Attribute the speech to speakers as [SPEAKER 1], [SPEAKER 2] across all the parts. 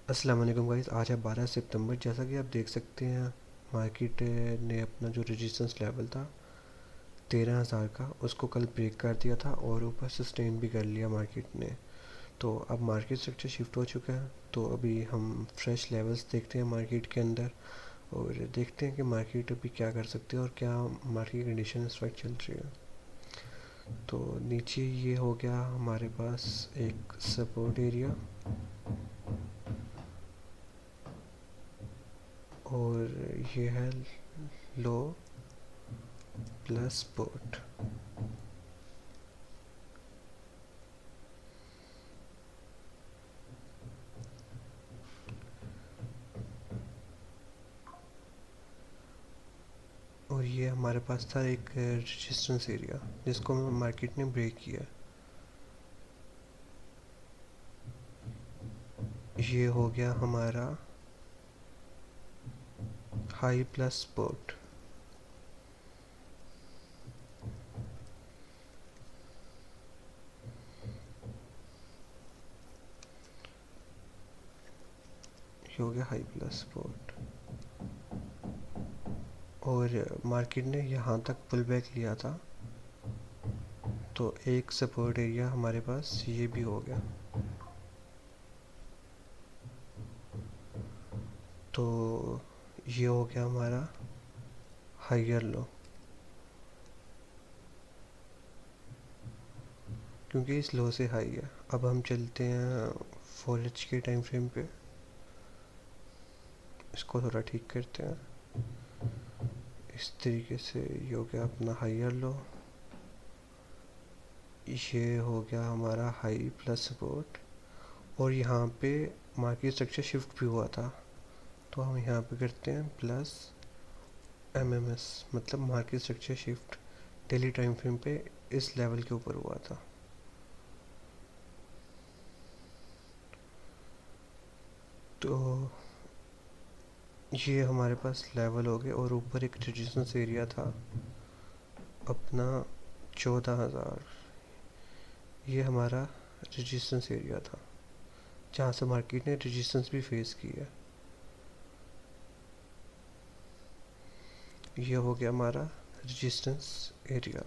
[SPEAKER 1] अस्सलाम वालेकुम गाइस। आज है 12 सितंबर। जैसा कि आप देख सकते हैं, मार्केट ने अपना जो रेजिस्टेंस लेवल था 13,000 का, उसको कल ब्रेक कर दिया था और ऊपर सस्टेन भी कर लिया मार्केट ने। तो अब मार्केट स्ट्रक्चर शिफ्ट हो चुका है। तो अभी हम फ्रेश लेवल्स देखते हैं मार्केट के अंदर और देखते हैं कि मार्केट अभी क्या कर सकते हैं और क्या मार्केट कंडीशन इस वक्त चल रही है। तो नीचे ये हो गया हमारे पास एक सपोर्ट एरिया और ये है लो प्लस सपोर्ट। और ये हमारे पास था एक रेजिस्टेंस एरिया जिसको मार्केट ने ब्रेक किया। ये हो गया हमारा हाई प्लस सपोर्ट। ये हो गया हाई प्लस सपोर्ट और मार्केट ने यहाँ तक पुल बैक लिया था। तो एक सपोर्ट एरिया हमारे पास ये भी हो गया। तो ये हो गया हमारा हाइयर लो, क्योंकि इस लो से हाई है। अब हम चलते हैं 4H के टाइम फ्रेम पे, इसको थोड़ा ठीक करते हैं। इस तरीके से ये हो गया अपना हाइयर लो, ये हो गया हमारा हाई प्लस सपोर्ट और यहाँ पे मार्केट स्ट्रक्चर शिफ्ट भी हुआ था। तो हम यहाँ पे करते हैं प्लस MMS, मतलब market structure shift daily time frame पे इस लेवल के ऊपर हुआ था। तो ये हमारे पास लेवल हो गए और ऊपर एक रेजिस्टेंस एरिया था अपना 14,000। ये हमारा रेजिस्टेंस एरिया था जहाँ से मार्केट ने रेजिस्टेंस भी फेस की है। ये हो गया हमारा रेजिस्टेंस एरिया।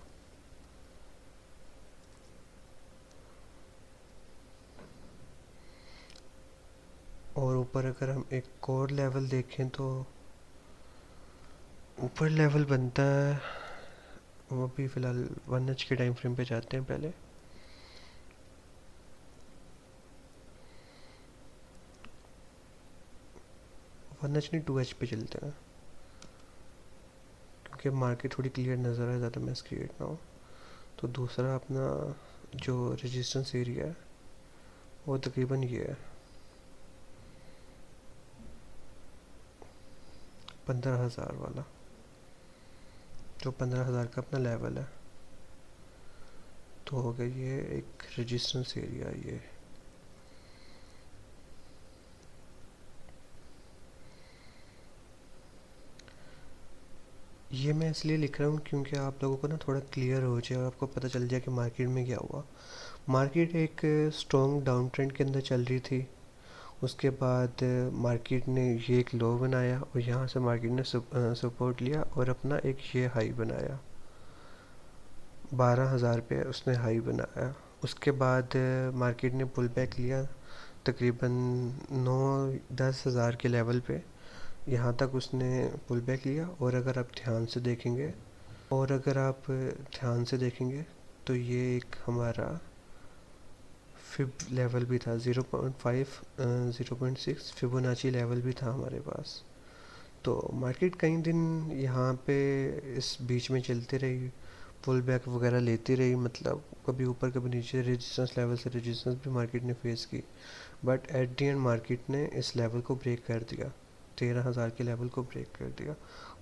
[SPEAKER 1] और ऊपर अगर हम एक और लेवल देखें तो ऊपर लेवल बनता है, वो भी फ़िलहाल 1H के टाइम फ्रेम पे जाते हैं पहले। 1H नहीं, 2H पे चलते हैं क्योंकि मार्केट थोड़ी क्लियर नज़र आए, ज़्यादा मैस क्रिएट ना हो। तो दूसरा अपना जो रेजिस्टेंस एरिया है वो तकरीबन ये है 15,000 वाला, जो 15,000 का अपना लेवल है। तो हो गया ये एक रेजिस्टेंस एरिया। ये मैं इसलिए लिख रहा हूँ क्योंकि आप लोगों को ना थोड़ा क्लियर हो जाए और आपको पता चल जाए कि मार्केट में क्या हुआ। मार्केट एक स्ट्रॉन्ग डाउन ट्रेंड के अंदर चल रही थी। उसके बाद मार्केट ने ये एक लो बनाया और यहाँ से मार्केट ने सपोर्ट लिया और अपना एक ये हाई बनाया, 12,000 पे उसने हाई बनाया। उसके बाद मार्केट ने पुल बैक लिया तकरीबन 9-10 हज़ार के लेवल पे। यहाँ तक उसने पुल बैक लिया और अगर आप ध्यान से देखेंगे तो ये एक हमारा फिब लेवल भी था, 0.5 0.6 फिबोनाची लेवल भी था हमारे पास। तो मार्केट कई दिन यहाँ पे इस बीच में चलती रही, पुल बैक वगैरह लेती रही, मतलब कभी ऊपर कभी नीचे, रेजिस्टेंस लेवल से रेजिस्टेंस भी मार्केट ने फेस की। But at the and market ने इस लेवल को ब्रेक कर दिया, 13,000 के लेवल को ब्रेक कर दिया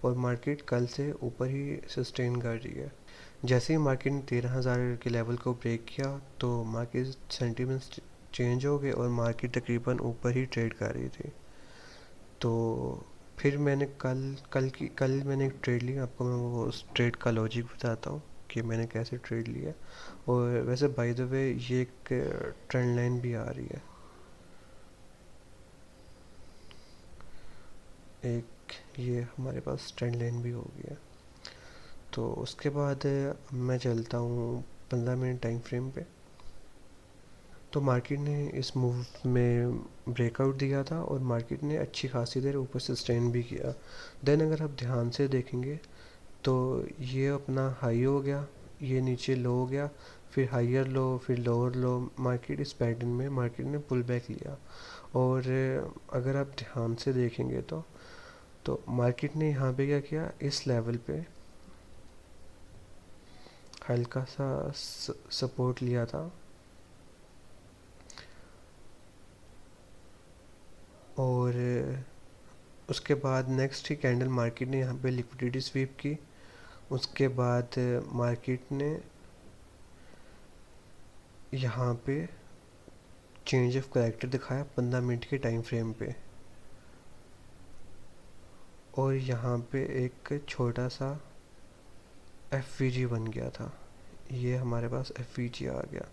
[SPEAKER 1] और मार्केट कल से ऊपर ही सस्टेन कर रही है। जैसे ही मार्केट ने 13,000 के लेवल को ब्रेक किया तो मार्केट सेंटिमेंट्स चेंज हो गए और मार्केट तकरीबन ऊपर ही ट्रेड कर रही थी। तो फिर मैंने कल मैंने एक ट्रेड ली, आपको मैं वो उस ट्रेड का लॉजिक बताता हूँ कि मैंने कैसे ट्रेड लिया। और वैसे बाय द वे ये एक ट्रेंड लाइन भी आ रही है। एक ये हमारे पास ट्रेंड लाइन भी हो गया। तो उसके बाद मैं चलता हूँ 15 मिनट टाइम फ्रेम पे। तो मार्केट ने इस मूव में ब्रेकआउट दिया था और मार्केट ने अच्छी खासी देर ऊपर सस्टेन भी किया। देन अगर आप ध्यान से देखेंगे तो ये अपना हाई हो गया, ये नीचे लो हो गया, फिर हाइयर लो, फिर लोअर लो। मार्केट इस पैटर्न में मार्केट ने पुल बैक लिया। और अगर आप ध्यान से देखेंगे तो मार्केट ने यहाँ पे क्या किया, इस लेवल पे हल्का सा सपोर्ट लिया था और उसके बाद नेक्स्ट ही कैंडल मार्केट ने यहाँ पे लिक्विडिटी स्वीप की। उसके बाद मार्केट ने यहाँ पे चेंज ऑफ कैरेक्टर दिखाया 15 मिनट के टाइम फ्रेम पे, और यहाँ पे एक छोटा सा एफ बन गया था। ये हमारे पास एफ आ गया।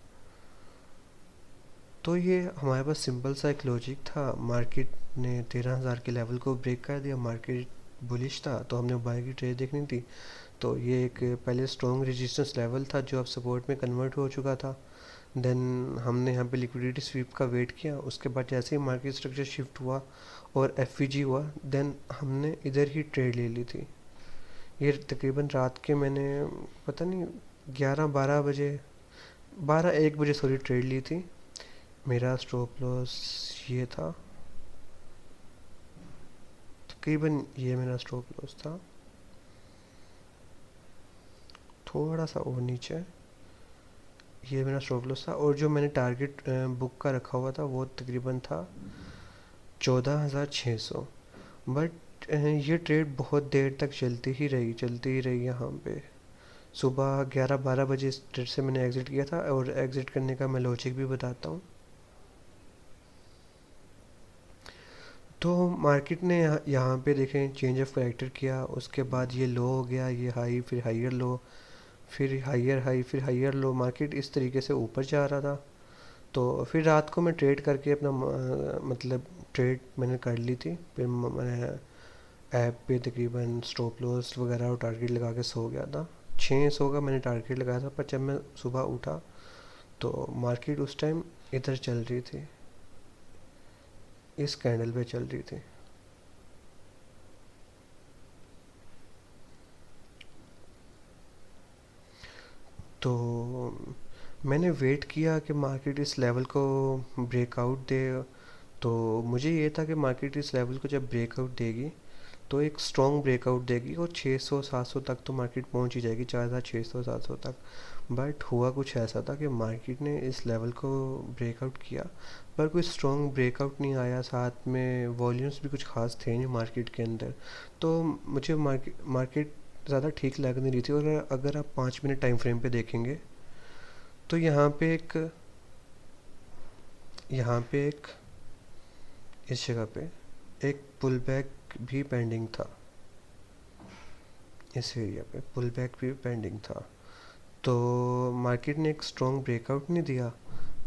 [SPEAKER 1] तो ये हमारे पास सिंपल सा एक लॉजिक था। मार्केट ने 13,000 के लेवल को ब्रेक कर दिया, मार्केट बुलिश था तो हमने बाय की ट्रेड देखनी थी। तो ये एक पहले स्ट्रॉन्ग रेजिस्टेंस लेवल था जो अब सपोर्ट में कन्वर्ट हो चुका था। देन हमने यहाँ पे लिक्विडिटी स्वीप का वेट किया। उसके बाद जैसे ही मार्केट स्ट्रक्चर शिफ्ट हुआ और एफ हुआ, देन हमने इधर ही ट्रेड ले ली थी। ये तकरीबन रात के मैंने पता नहीं 11-12 बजे, 12-1 बजे सॉरी ट्रेड ली थी। मेरा स्टॉप लॉस ये था, तकरीबन ये मेरा स्टॉप लॉस था, थोड़ा सा और नीचे ये मेरा स्टॉप लॉस था। और जो मैंने टारगेट बुक का रखा हुआ था वो तकरीबन था 14,600। बट ये ट्रेड बहुत देर तक चलती ही रही यहाँ पे। सुबह 11-12 बजे इस ट्रेड से मैंने एग्ज़िट किया था, और एग्ज़िट करने का मैं लॉजिक भी बताता हूँ। तो मार्केट ने यहाँ पे देखें चेंज ऑफ कैरेक्टर किया। उसके बाद ये लो हो गया, ये हाई, फिर हाइयर लो, फिर हाइयर हाई, फिर हाइयर लो। मार्केट इस तरीके से ऊपर जा रहा था। तो फिर रात को मैं ट्रेड करके अपना मतलब ट्रेड मैंने कर ली थी। फिर मैंने ऐप पे तकरीबन स्टॉप लॉस वगैरह और टारगेट लगा के सो गया था। 600 का मैंने टारगेट लगाया था, पर जब मैं सुबह उठा तो मार्केट उस टाइम इधर चल रही थी, इस कैंडल पे चल रही थी। तो मैंने वेट किया कि मार्केट इस लेवल को ब्रेकआउट दे। तो मुझे ये था कि मार्केट इस लेवल को जब ब्रेकआउट देगी तो एक स्ट्रॉन्ग ब्रेकआउट देगी और 600-700 तक तो मार्केट पहुंच ही जाएगी, 4,600-700 तक। बट हुआ कुछ ऐसा था कि मार्केट ने इस लेवल को ब्रेकआउट किया पर कोई स्ट्रॉन्ग ब्रेकआउट नहीं आया, साथ में वॉल्यूम्स भी कुछ खास थे नहीं मार्केट के अंदर। तो मुझे मार्केट ज़्यादा ठीक लग नहीं रही थी। और अगर आप 5 मिनट टाइम फ्रेम पे देखेंगे तो यहाँ पे एक इस जगह पे एक पुल बैक भी पेंडिंग था। इस एरिया पे पुल बैक भी पेंडिंग था। तो मार्केट ने एक स्ट्रॉन्ग ब्रेकआउट नहीं दिया,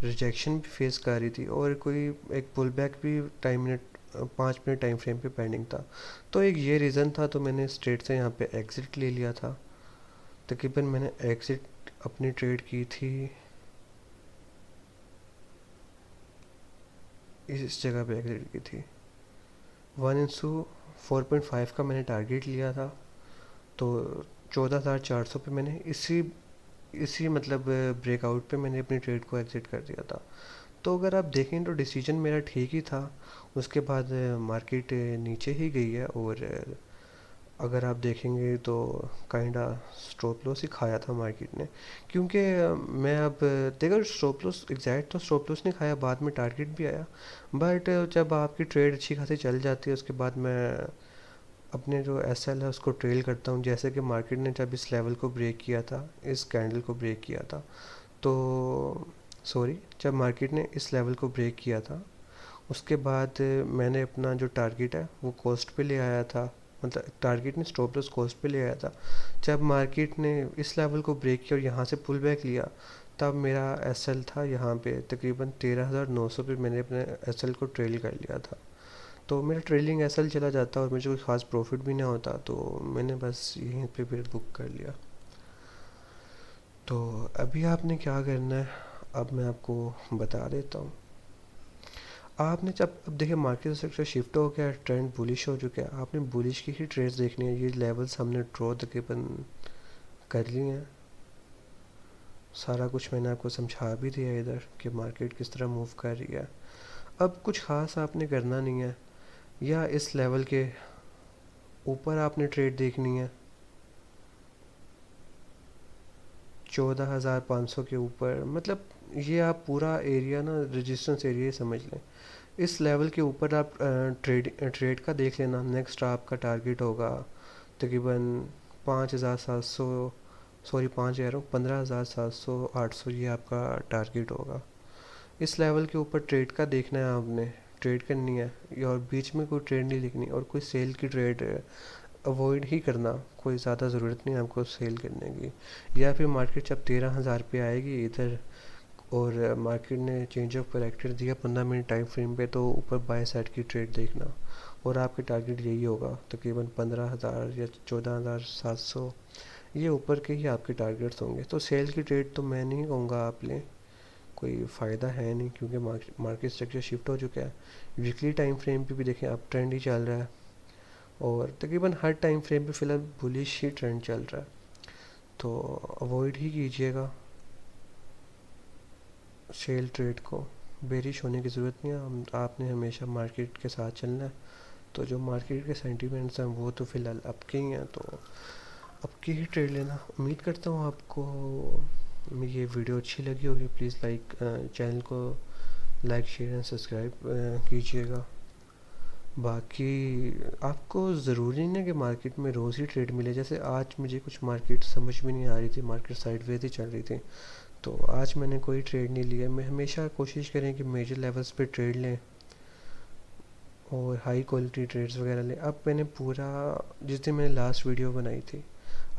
[SPEAKER 1] रिजेक्शन भी फेस कर रही थी, और कोई एक पुल बैक भी 5 मिनट टाइम फ्रेम पे पेंडिंग था। तो एक ये रीज़न था, तो मैंने स्ट्रेट से यहाँ पे एग्ज़िट ले लिया था। तकरीबन मैंने एग्ज़िट अपनी ट्रेड की थी इस जगह पे एग्ज़िट की थी 1:4.5 का मैंने टारगेट लिया था। तो 14,400 पे मैंने इसी इसी मतलब ब्रेकआउट पे मैंने अपनी ट्रेड को एग्ज़िट कर दिया था। तो अगर आप देखें तो डिसीजन मेरा ठीक ही था। उसके बाद मार्केट नीचे ही गई है, और अगर आप देखेंगे तो काइंडा स्टॉप लॉस ही खाया था मार्केट ने। क्योंकि मैं अब देखो स्टॉप लॉस एग्जैक्ट तो स्टॉप लॉस नहीं खाया, बाद में टारगेट भी आया। बट जब आपकी ट्रेड अच्छी खासी चल जाती है उसके बाद मैं अपने जो एस एल है उसको ट्रेल करता हूँ। जैसे कि मार्केट ने जब इस लेवल को ब्रेक किया था, इस कैंडल को ब्रेक किया था, तो सॉरी जब मार्केट ने इस लेवल को ब्रेक किया था उसके बाद मैंने अपना जो टारगेट है वो कॉस्ट पे ले आया था। मतलब टारगेट ने स्टॉप लॉस कॉस्ट पे ले आया था। जब मार्केट ने इस लेवल को ब्रेक किया और यहाँ से पुल बैक लिया, तब मेरा एस एल था यहाँ पे तकरीबन 13,900 पे मैंने अपने एस एल को ट्रेल कर लिया था। तो मेरा ट्रेलिंग ऐसा ही चला जाता और मुझे कोई ख़ास प्रॉफिट भी ना होता, तो मैंने बस यहीं पे फिर बुक कर लिया। तो अभी आपने क्या करना है, अब मैं आपको बता देता हूँ। आपने जब अब देखिए मार्केट सेक्टर शिफ्ट हो गया, ट्रेंड बुलिश हो चुका है, आपने बुलिश की ही ट्रेड्स देखनी है। ये लेवल्स हमने ड्रॉ तकरीबन कर लिए हैं, सारा कुछ मैंने आपको समझा भी दिया इधर कि मार्केट किस तरह मूव कर रही है। अब कुछ ख़ास आपने करना नहीं है, या इस लेवल के ऊपर आपने ट्रेड देखनी है 14,500 के ऊपर, मतलब ये आप पूरा एरिया ना रेजिस्टेंस एरिया समझ लें। इस लेवल के ऊपर आप ट्रेड का देख लेना। नेक्स्ट आपका टारगेट होगा तकरीबन 5,700, सॉरी 5,000, 15,700 800, ये आपका टारगेट होगा। इस लेवल के ऊपर ट्रेड का देखना है आपने, ट्रेड करनी है। और बीच में कोई ट्रेड नहीं लिखनी, और कोई सेल की ट्रेड अवॉइड ही करना। कोई ज़्यादा ज़रूरत नहीं है आपको सेल करने की। या फिर मार्केट जब 13,000 पे आएगी इधर, और मार्केट ने चेंज ऑफ करेक्टर दिया 15 मिनट टाइम फ्रेम पे, तो ऊपर बाय साइड की ट्रेड देखना। और आपके टारगेट यही होगा तकरीबन 15,000 या 14,700, ये ऊपर के ही आपके टारगेट्स होंगे। तो सेल की ट्रेड तो मैं नहीं कहूँगा आप लें, कोई फ़ायदा है नहीं, क्योंकि मार्केट स्ट्रक्चर शिफ्ट हो चुका है। वीकली टाइम फ्रेम पे भी देखें अप ट्रेंड ही चल रहा है, और तकरीबन हर टाइम फ्रेम पे फ़िलहाल बुलिश ही ट्रेंड चल रहा है। तो अवॉइड ही कीजिएगा सेल ट्रेड को, बेरिश होने की ज़रूरत नहीं है। हम आपने हमेशा मार्केट के साथ चलना है। तो जो मार्केट के सेंटीमेंट्स हैं वो तो फ़िलहाल अप के ही हैं, तो अप की ही ट्रेड लेना। उम्मीद करता हूँ आपको ये वीडियो अच्छी लगी होगी। प्लीज़ चैनल को लाइक शेयर एंड सब्सक्राइब कीजिएगा। बाकी आपको ज़रूरी नहीं है कि मार्केट में रोज़ ही ट्रेड मिले। जैसे आज मुझे कुछ मार्केट समझ में नहीं आ रही थी, मार्केट साइडवेज ही चल रही थी, तो आज मैंने कोई ट्रेड नहीं लिया। मैं हमेशा कोशिश करें कि मेजर लेवल्स पे ट्रेड लें और हाई क्वालिटी ट्रेड्स वगैरह लें। अब मैंने पूरा, जिस दिन मैंने लास्ट वीडियो बनाई थी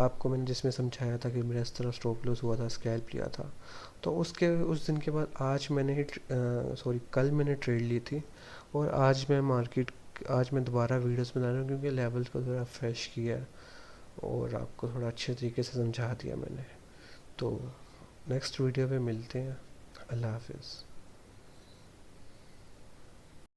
[SPEAKER 1] आपको, मैंने जिसमें समझाया था कि मेरा इस तरह स्टॉप लॉस हुआ था, स्कैल्प लिया था, तो उसके उस दिन के बाद आज मैंने ही सॉरी कल मैंने ट्रेड ली थी। और आज मैं दोबारा वीडियोस बना रहा हूँ, क्योंकि लेवल्स को थोड़ा फ्रेश किया है और आपको थोड़ा अच्छे तरीके से समझा दिया मैंने। तो नेक्स्ट वीडियो पे मिलते हैं। अल्लाह हाफिज़।